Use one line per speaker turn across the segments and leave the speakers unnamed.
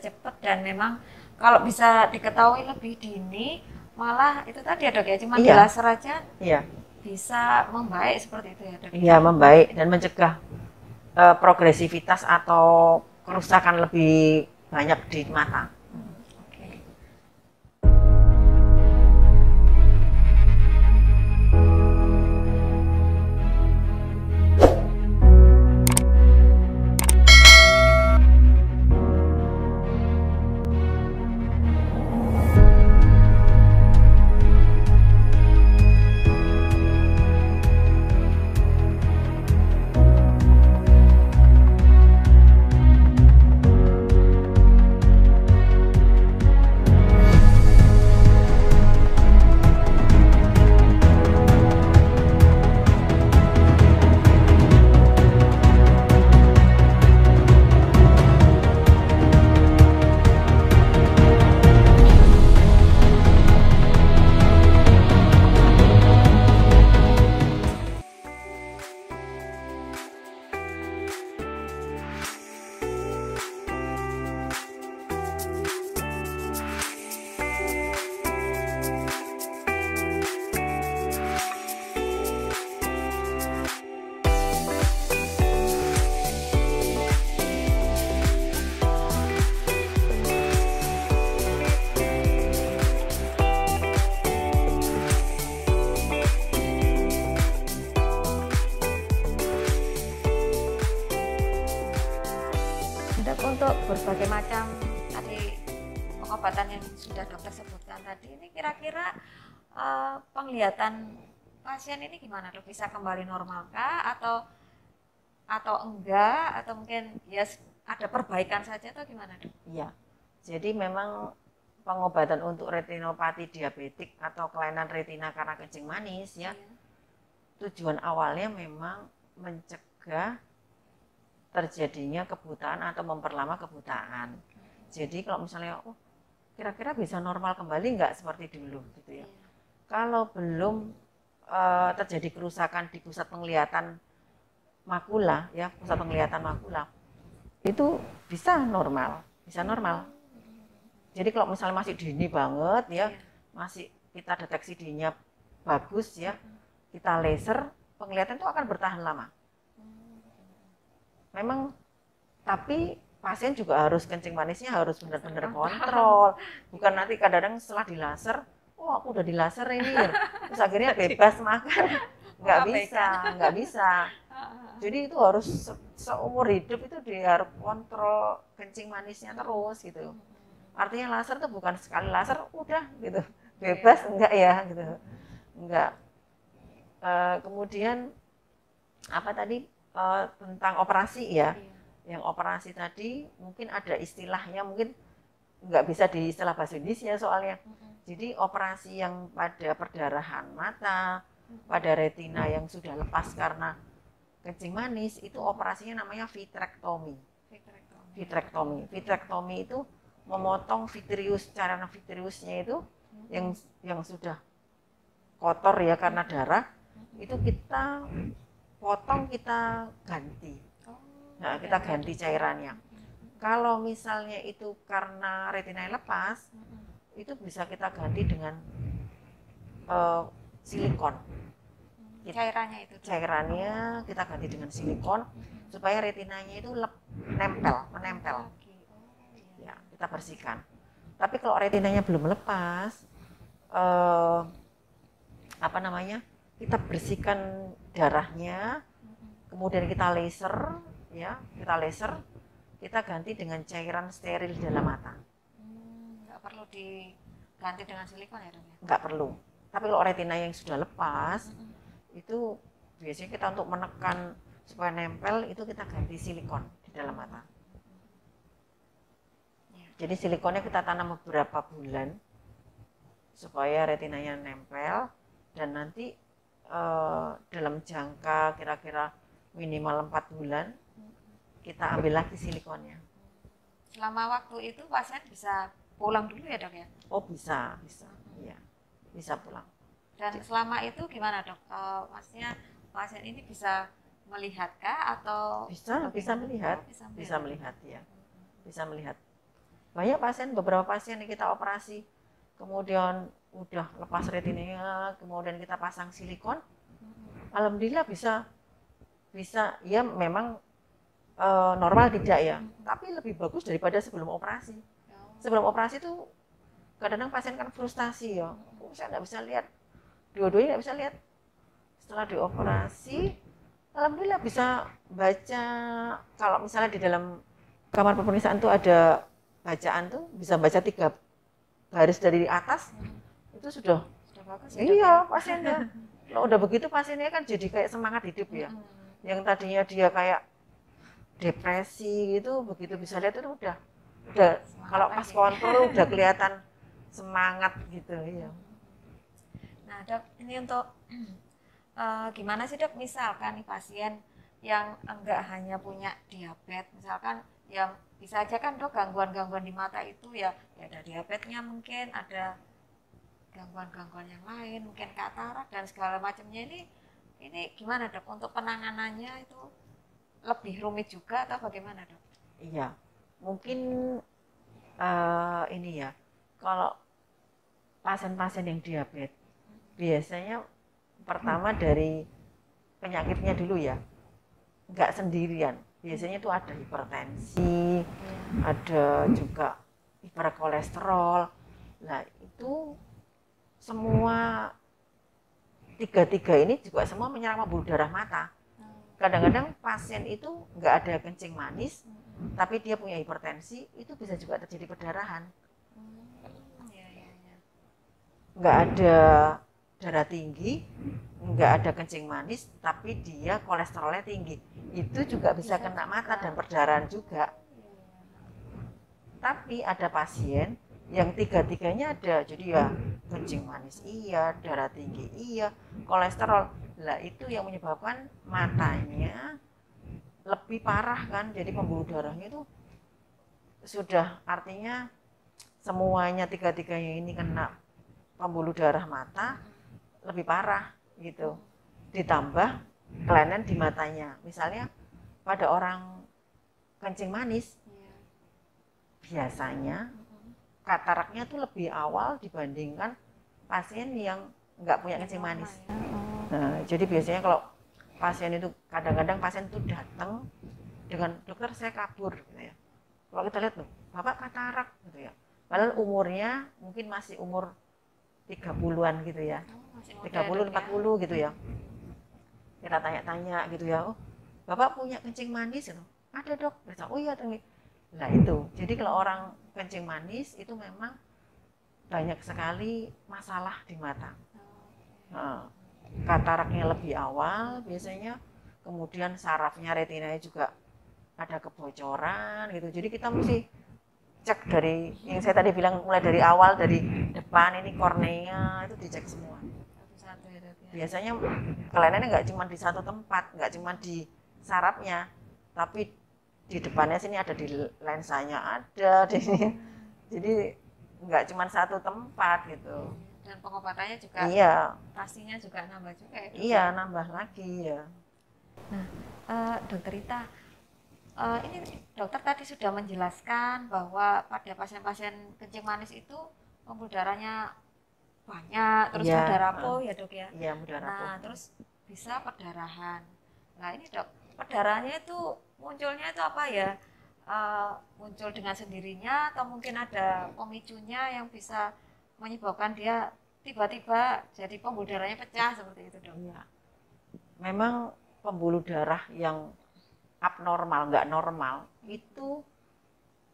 cepat dan memang kalau bisa diketahui lebih dini malah itu tadi ya dok ya, cuma di
Iya.
laser aja
Iya,
bisa membaik seperti itu ya dok ya.
iya membaik dan mencegah progresivitas atau kerusakan lebih banyak di mata.
Oke. Dok, untuk berbagai macam tadi pengobatan yang sudah dokter sebutkan tadi, ini kira-kira penglihatan pasien ini gimana dok? Bisa kembali normal kah atau enggak atau mungkin ya ada perbaikan saja atau gimana dok?
Iya. Jadi memang pengobatan untuk retinopati diabetik atau kelainan retina karena kencing manis ya, tujuan awalnya memang mencegah terjadinya kebutaan atau memperlama kebutaan. Jadi kalau misalnya, oh kira-kira bisa normal kembali nggak seperti dulu gitu ya. Kalau belum terjadi kerusakan di pusat penglihatan makula ya, pusat penglihatan makula, itu bisa normal, bisa normal. Jadi kalau misalnya masih dini banget ya, masih kita deteksi dininya bagus ya, kita laser, penglihatan itu akan bertahan lama. Memang, tapi pasien juga harus kencing manisnya harus benar-benar kontrol. Bukan nanti kadang-kadang setelah di laser, oh aku udah di laser ini, terus akhirnya bebas makan. Nggak bisa. Jadi itu harus seumur hidup itu dia harus kontrol kencing manisnya terus gitu. Artinya laser tuh bukan sekali laser udah gitu, bebas enggak ya gitu, enggak. Kemudian apa tadi tentang operasi ya, yang operasi tadi mungkin ada istilahnya, mungkin nggak bisa di istilah bahasa Indonesia soalnya. Jadi operasi yang pada perdarahan mata, pada retina yang sudah lepas karena kencing manis, itu operasinya namanya vitrektomi. Vitrektomi itu memotong vitreous, cairan vitreousnya itu yang sudah kotor ya karena darah, itu kita potong, kita ganti. Nah, kita ganti cairannya. Kalau misalnya itu karena retina lepas, itu bisa kita ganti dengan silikon. Cairannya kita ganti dengan silikon supaya retinanya itu menempel. Ya, kita bersihkan. Tapi kalau retinanya belum lepas, kita bersihkan darahnya, kemudian kita laser, kita ganti dengan cairan steril di dalam mata.
Nggak perlu diganti dengan silikon ya dok ya?
Nggak perlu. Tapi kalau retina yang sudah lepas, itu biasanya kita untuk menekan supaya nempel, itu kita ganti silikon di dalam mata. Jadi silikonnya kita tanam beberapa bulan supaya retinanya nempel, dan nanti dalam jangka kira-kira minimal 4 bulan kita ambil lagi silikonnya.
Selama waktu itu pasien bisa pulang dulu ya dok ya?
Oh bisa, ya, bisa pulang.
Dan selama itu gimana dok? Maksudnya pasien ini bisa melihatkah atau
bisa melihat ya, bisa melihat. banyak pasien, beberapa pasien yang kita operasi kemudian udah lepas retinanya, kemudian kita pasang silikon, alhamdulillah bisa ya memang normal tidak ya, tapi lebih bagus daripada sebelum operasi. Sebelum operasi tuh kadang-kadang pasien kan frustasi ya, saya nggak bisa lihat, dua-duanya nggak bisa lihat. Setelah dioperasi, alhamdulillah bisa baca. Kalau misalnya di dalam kamar pemeriksaan tuh ada bacaan tuh, bisa baca 3 baris dari atas, itu sudah
bagus ya,
iya pasiennya. Kalau udah begitu pasiennya kan jadi kayak semangat hidup ya. Yang tadinya dia kayak depresi gitu, begitu bisa lihat itu udah kalau pas kontrol udah kelihatan semangat gitu ya.
Nah dok, ini untuk gimana sih dok, misalkan nih pasien yang enggak hanya punya diabetes, misalkan yang bisa aja kan dok gangguan-gangguan di mata itu ya ada diabetesnya, mungkin ada gangguan-gangguan yang lain, mungkin katarak dan segala macamnya, ini gimana dok untuk penanganannya, itu lebih rumit juga atau bagaimana dok?
Iya, mungkin ini ya, kalau pasien-pasien yang diabetes biasanya pertama dari penyakitnya dulu ya, nggak sendirian. Biasanya itu ada hipertensi, ada juga hiperkolesterol. Nah itu semua tiga ini juga semua menyerang pembuluh darah mata. Kadang-kadang pasien itu nggak ada kencing manis, tapi dia punya hipertensi, itu bisa juga terjadi perdarahan. Nggak ada darah tinggi, nggak ada kencing manis, tapi dia kolesterolnya tinggi, itu juga bisa kena mata dan perdarahan juga. Tapi ada pasien yang tiga-tiganya ada, jadi ya kencing manis iya, darah tinggi iya, kolesterol, lah itu yang menyebabkan matanya lebih parah kan, jadi pembuluh darahnya itu sudah artinya semuanya tiga-tiganya ini kena pembuluh darah mata lebih parah gitu, ditambah kelainan di matanya. Misalnya pada orang kencing manis biasanya kataraknya tuh lebih awal dibandingkan pasien yang nggak punya kencing manis. Nah, jadi biasanya kalau pasien itu kadang-kadang pasien itu datang dengan dokter saya kabur gitu ya. Kalau kita lihat loh, Bapak katarak gitu ya. Padahal umurnya mungkin masih umur 30-an gitu ya. 30, 40 gitu ya. Kita tanya-tanya gitu ya. Oh, Bapak punya kencing manis gitu? Ada dok. Oh iya. Nah itu. Jadi kalau orang kencing manis itu memang banyak sekali masalah di mata. Nah, kataraknya lebih awal biasanya, kemudian sarafnya retinanya juga ada kebocoran gitu. Jadi kita mesti cek dari yang saya tadi bilang, mulai dari awal, dari depan ini kornea itu dicek semua. Biasanya kelainannya nggak cuma di satu tempat, nggak cuma di sarafnya, tapi di depannya sini ada, di lensanya ada, di sini. Jadi nggak cuma satu tempat gitu.
Dan pengobatannya juga
iya,
pastinya juga nambah juga ya dok?
Iya, nambah lagi ya.
Nah, Dokter Rita, ini dokter tadi sudah menjelaskan bahwa pada pasien-pasien kencing manis itu pembuluh darahnya banyak, terus
Iya,
mudah rapuh ya dok ya?
Iya, mudah rapuh.
Nah, terus bisa perdarahan. Nah ini dok, perdarahannya itu munculnya itu apa ya? Muncul dengan sendirinya atau mungkin ada pemicunya yang bisa menyebabkan dia tiba-tiba jadi pembuluh darahnya pecah seperti itu dok?
Iya. Memang pembuluh darah yang abnormal, nggak normal, itu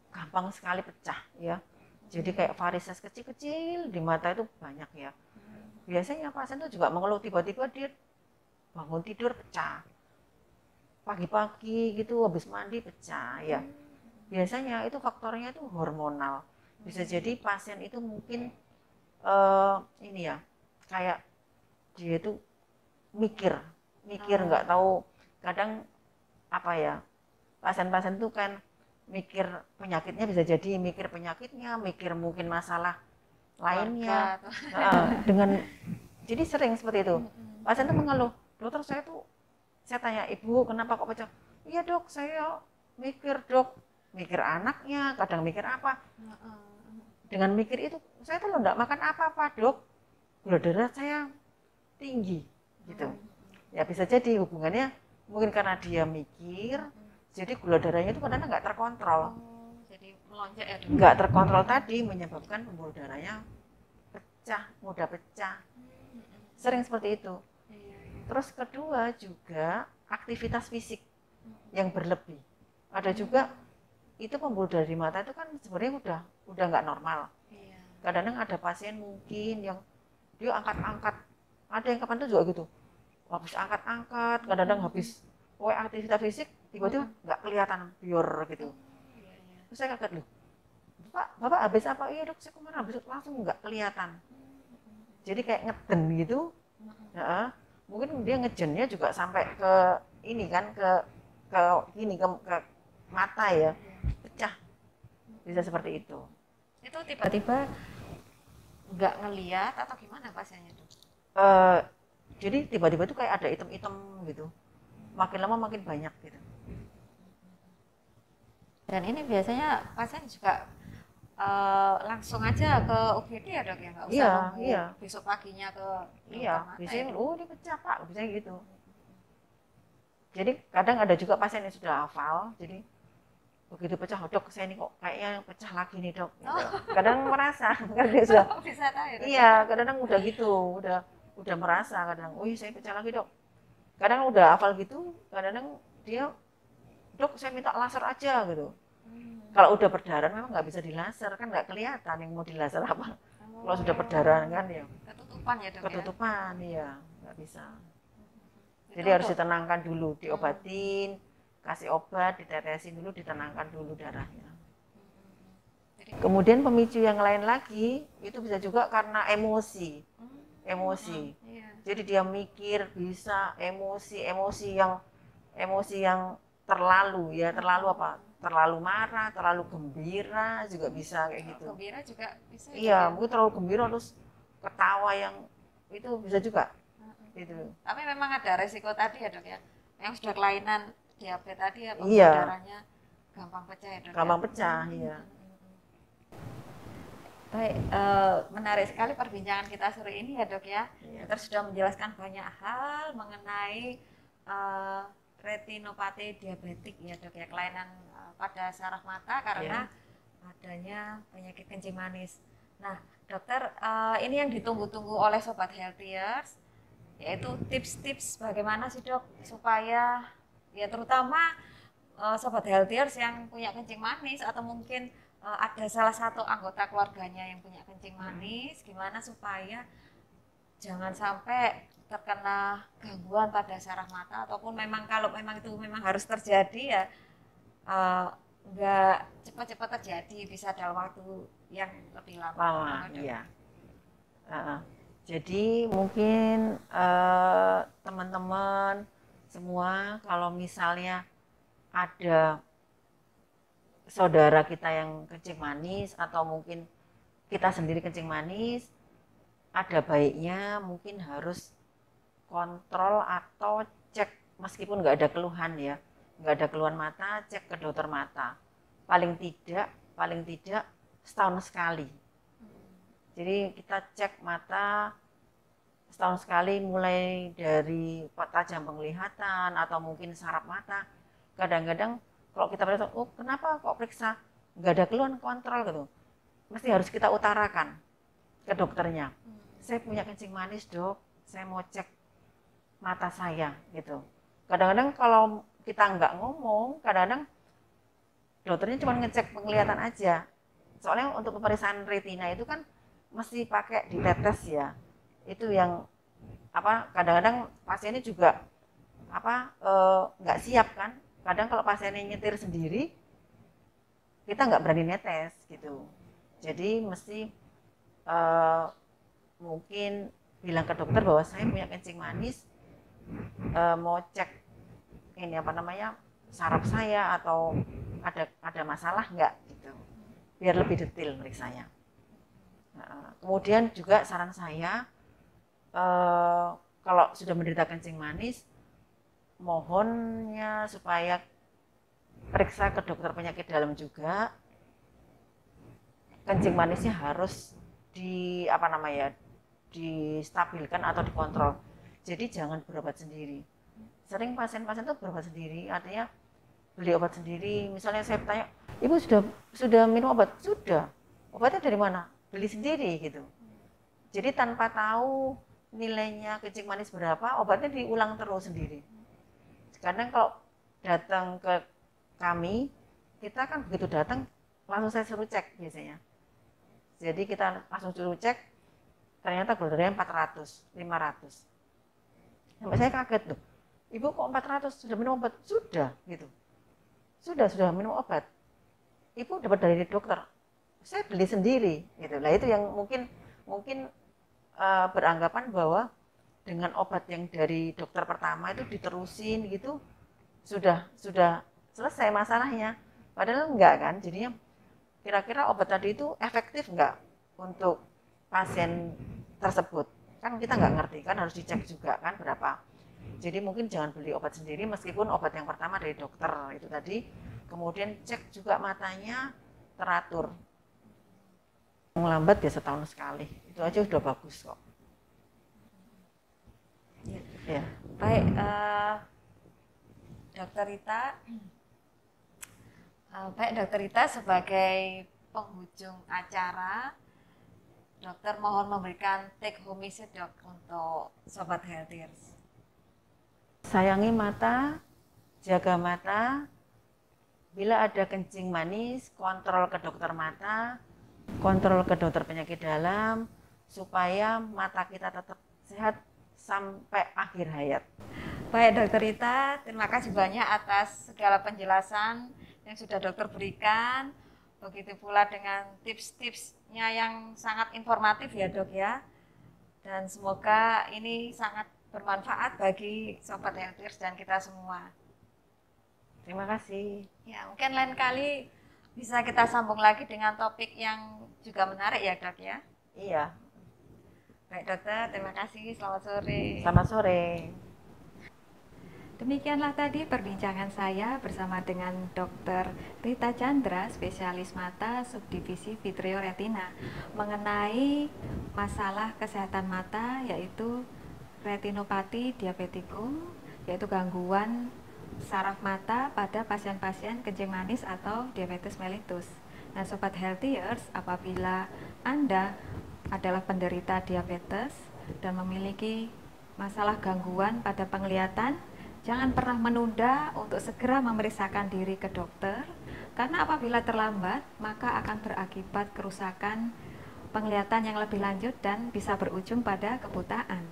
gampang sekali pecah ya. Jadi kayak varises kecil-kecil di mata itu banyak ya. Biasanya pasien itu juga mengeluh tiba-tiba dia bangun tidur pecah. Pagi-pagi gitu habis mandi pecah ya. Biasanya itu faktornya itu hormonal. Bisa jadi pasien itu mungkin ini ya, kayak dia itu mikir nggak tahu, kadang apa ya, pasien-pasien itu kan mikir penyakitnya, bisa jadi mikir penyakitnya, mikir mungkin masalah lainnya dengan, jadi sering seperti itu. Pasien itu mengeluh, dokter saya tanya, ibu kenapa kok pecah? Iya dok, saya mikir dok, mikir anaknya, kadang mikir apa. Dengan mikir itu, saya tuh enggak makan apa-apa dok, gula darah saya tinggi gitu. Ya bisa jadi hubungannya mungkin karena dia mikir, jadi gula darahnya itu kadang nggak terkontrol.
Jadi melonjak ya dok?
Nggak terkontrol tadi menyebabkan pembuluh darahnya pecah, mudah pecah. Sering seperti itu. Terus kedua juga aktivitas fisik yang berlebih. Ada juga itu pembuluh darah di mata itu kan sebenarnya udah nggak normal. Kadang-kadang ada pasien mungkin yang dia angkat-angkat, ada yang kapan itu juga gitu, habis angkat-angkat, kadang-kadang habis aktivitas fisik tiba-tiba nggak kelihatan bior gitu. Terus saya kaget loh, bapak habis apa? Iya dok, saya kemarin habis langsung nggak kelihatan. Jadi kayak ngeden gitu. Ya, mungkin dia ngejennya juga sampai ke ini kan, ke mata ya, pecah, bisa seperti itu.
Itu tiba-tiba nggak ngelihat atau gimana pasiennya tuh?
Jadi tiba-tiba tuh kayak ada item-item gitu, makin lama makin banyak gitu.
Dan ini biasanya pasien juga langsung aja ke UGD ya dok ya, nggak usah nunggu besok paginya ke
mata biasanya dia pecah pak, biasanya gitu. Jadi kadang ada juga pasien yang sudah hafal, jadi begitu pecah, dok saya ini kok kayaknya pecah lagi nih dok. Gitu. Kadang merasa, karena dia sudah
bisa tahu ya,
iya kadang udah gitu, udah merasa kadang, saya pecah lagi dok. Kadang udah hafal gitu, kadang dia, dok saya minta laser aja gitu. Kalau udah berdarah memang nggak bisa dilaser, kan nggak kelihatan yang mau dilaser apa. Kalau sudah berdarah kan ya
ketutupan ya dok.
Ketutupan ya, nggak bisa. Jadi harus ditenangkan dulu, diobatin, kasih obat, ditetesin dulu, ditenangkan dulu darahnya. Kemudian pemicu yang lain lagi itu bisa juga karena emosi. Jadi dia mikir bisa emosi yang terlalu ya, terlalu marah, terlalu gembira juga bisa kayak gitu.
Gembira juga bisa.
Iya, mungkin terlalu gembira terus ketawa yang itu bisa juga. Gitu.
Tapi memang ada resiko tadi ya dok ya, yang sudah kelainan diabetes tadi ya, pembuluh darahnya gampang pecah ya dok.
Gampang pecah, iya.
Baik, menarik sekali perbincangan kita sore ini ya dok ya. Kita sudah menjelaskan banyak hal mengenai retinopati diabetik ya dok ya, kelainan pada saraf mata karena adanya penyakit kencing manis. Nah dokter, ini yang ditunggu-tunggu oleh Sobat Healthiers, yaitu tips-tips bagaimana sih dok supaya ya terutama Sobat Healthiers yang punya kencing manis atau mungkin ada salah satu anggota keluarganya yang punya kencing manis, gimana supaya jangan sampai terkena gangguan pada saraf mata, ataupun kalau memang itu harus terjadi ya nggak cepat-cepat terjadi, bisa dalam waktu yang lebih lama.
Iya. Jadi mungkin teman-teman semua kalau misalnya ada saudara kita yang kencing manis atau mungkin kita sendiri kencing manis, ada baiknya mungkin harus kontrol atau cek meskipun nggak ada keluhan ya, nggak ada keluhan mata, cek ke dokter mata. Paling tidak setahun sekali. Jadi kita cek mata setahun sekali, mulai dari tajam penglihatan atau mungkin saraf mata. Kadang-kadang kalau kita periksa, kenapa kok periksa nggak ada keluhan, kontrol gitu, mesti harus kita utarakan ke dokternya. Saya punya kencing manis dok, saya mau cek mata saya gitu. Kadang-kadang kalau kita nggak ngomong, kadang-kadang dokternya cuma ngecek penglihatan aja. Soalnya untuk pemeriksaan retina itu kan mesti pakai ditetes ya. Itu yang kadang-kadang pasiennya juga nggak siap kan. Kadang kalau pasiennya nyetir sendiri, kita nggak berani netes gitu. Jadi mesti mungkin bilang ke dokter bahwa saya punya kencing manis, mau cek ini saraf saya atau ada masalah nggak gitu, biar lebih detail periksanya. Kemudian juga saran saya, kalau sudah menderita kencing manis, mohonnya supaya periksa ke dokter penyakit dalam juga. Kencing manisnya harus distabilkan atau dikontrol. Jadi jangan berobat sendiri. Sering pasien-pasien itu berobat sendiri, artinya beli obat sendiri. Misalnya saya tanya, ibu sudah minum obat? Sudah. Obatnya dari mana? Beli sendiri gitu. Jadi tanpa tahu nilainya kencing manis berapa, obatnya diulang terus sendiri. Kadang kalau datang ke kami, kita kan begitu datang langsung saya suruh cek biasanya. Jadi kita langsung suruh cek, ternyata gula darahnya 400, 500. Sampai saya kaget loh, ibu kok 400, sudah minum obat? Sudah gitu. Sudah minum obat. Ibu dapat dari dokter, saya beli sendiri gitu. Lah itu yang mungkin beranggapan bahwa dengan obat yang dari dokter pertama itu diterusin gitu sudah selesai masalahnya. Padahal enggak kan. Jadinya kira-kira obat tadi itu efektif enggak untuk pasien tersebut? Kan kita nggak ngerti, kan harus dicek juga kan berapa. Jadi mungkin jangan beli obat sendiri meskipun obat yang pertama dari dokter itu tadi. Kemudian cek juga matanya teratur. Lambat ya setahun sekali, itu aja udah bagus kok.
Ya. Baik, Dokter Rita sebagai penghujung acara, dokter mohon memberikan take home message dok untuk Sobat Healthiers.
Sayangi mata, jaga mata. Bila ada kencing manis, kontrol ke dokter mata, kontrol ke dokter penyakit dalam, supaya mata kita tetap sehat sampai akhir hayat.
Baik Dokter Rita, terima kasih banyak atas segala penjelasan yang sudah dokter berikan. Begitu pula dengan tips-tipsnya yang sangat informatif ya dok ya. Dan semoga ini sangat bermanfaat bagi Sobat Healthiers dan kita semua.
Terima kasih.
Ya, mungkin lain kali bisa kita sambung lagi dengan topik yang juga menarik ya dok ya.
Iya.
Baik dokter, terima kasih. Selamat sore.
Selamat sore.
Demikianlah tadi perbincangan saya bersama dengan Dr. Rita Chandra, spesialis mata subdivisi vitreoretina, mengenai masalah kesehatan mata yaitu retinopati diabetikum, yaitu gangguan saraf mata pada pasien-pasien kencing manis atau diabetes mellitus. Nah, Sobat Healthiers, apabila Anda adalah penderita diabetes dan memiliki masalah gangguan pada penglihatan, jangan pernah menunda untuk segera memeriksakan diri ke dokter, karena apabila terlambat, maka akan berakibat kerusakan penglihatan yang lebih lanjut dan bisa berujung pada kebutaan.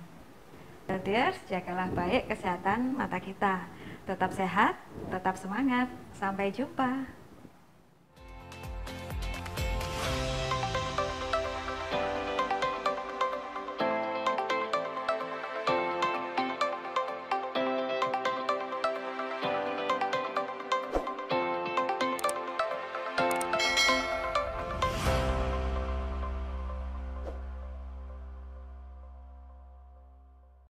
Healthiers, jagalah baik kesehatan mata kita. Tetap sehat, tetap semangat. Sampai jumpa.